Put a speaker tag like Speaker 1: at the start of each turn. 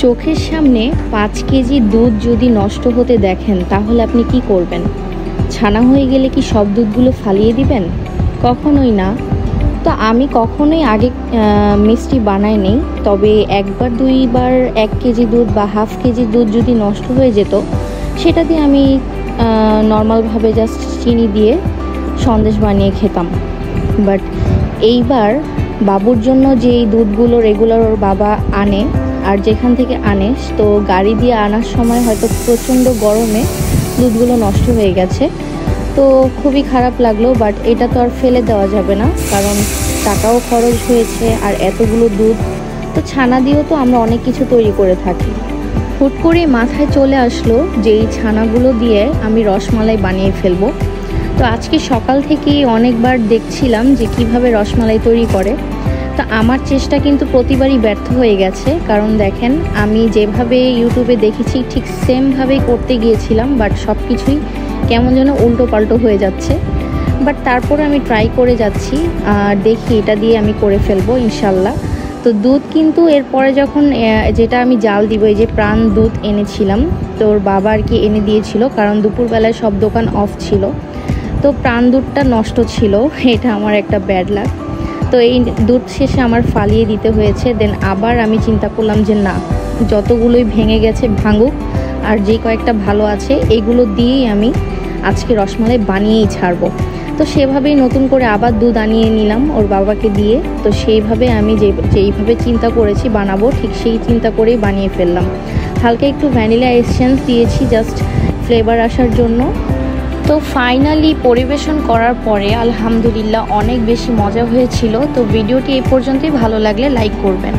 Speaker 1: চোখের সামনে 5 কেজি দুধ যদি নষ্ট হতে দেখেন তাহলে আপনি কি করবেন? ছানা হয়ে গেলে কি সব দুধগুলো ফালিয়ে দিবেন? কখনোই না। তো আমি কখনোই আগে মিষ্টি বানাইনি, তবে একবার দুইবার 1 কেজি দুধ বা হাফ কেজি দুধ যদি নষ্ট হয়ে যেত, সেটা দিয়ে আমি নর্মালভাবে জাস্ট চিনি দিয়ে সন্দেশ বানিয়ে খেতাম। বাট এইবার বাবুর জন্য যে এই দুধগুলো রেগুলার ওর বাবা আনে, আর যেখান থেকে আনে তো গাড়ি দিয়ে আনার সময় হয়তো প্রচণ্ড গরমে দুধগুলো নষ্ট হয়ে গেছে। তো খুবই খারাপ লাগলো, বাট এটা তো আর ফেলে দেওয়া যাবে না, কারণ টাকাও খরচ হয়েছে আর এতগুলো দুধ। তো ছানা দিয়েও তো আমরা অনেক কিছু তৈরি করে থাকি। হুট করে মাথায় চলে আসলো যে এই ছানাগুলো দিয়ে আমি রসমালাই বানিয়ে ফেলবো। তো আজকে সকাল থেকেই অনেকবার দেখছিলাম যে কিভাবে রসমালাই তৈরি করে। তো আমার চেষ্টা কিন্তু প্রতিবারই ব্যর্থ হয়ে গেছে, কারণ দেখেন আমি যেভাবে ইউটিউবে দেখেছি ঠিক সেমভাবেই করতে গিয়েছিলাম, বাট সব কিছুই কেমন যেন উল্টো পাল্টো হয়ে যাচ্ছে। বাট তারপরে আমি ট্রাই করে যাচ্ছি আর দেখি এটা দিয়ে আমি করে ফেলবো ইনশাল্লাহ। তো দুধ কিন্তু এরপরে যখন যেটা আমি জাল দিব, এই যে প্রাণ দুধ এনেছিলাম, তো ওর বাবা আর কি এনে দিয়েছিল, কারণ দুপুরবেলায় সব দোকান অফ ছিল। তো প্রাণ দুধটা নষ্ট ছিল, এটা আমার একটা ব্যাড লাক। তো এই দুধ শেষে আমার ফালিয়ে দিতে হয়েছে। দেন আবার আমি চিন্তা করলাম যে না, যতগুলোই ভেঙে গেছে ভাঙুক, আর যে কয়েকটা ভালো আছে এগুলো দিয়েই আমি আজকে রসমালাই বানিয়েই ছাড়বো। তো সেভাবেই নতুন করে আবার দুধ আনিয়ে নিলাম ওর বাবাকে দিয়ে। তো সেইভাবে আমি যেইভাবে চিন্তা করেছি বানাবো, ঠিক সেই চিন্তা করেই বানিয়ে ফেললাম। হালকা একটু ভ্যানিলা এসেন্স দিয়েছি জাস্ট ফ্লেভার আসার জন্য। তো ফাইনালি পরিবেশন করার পরে আলহামদুলিল্লাহ অনেক বেশি মজা হয়েছিল। তো ভিডিওটি এই পর্যন্তই, ভালো লাগলে লাইক করবেন।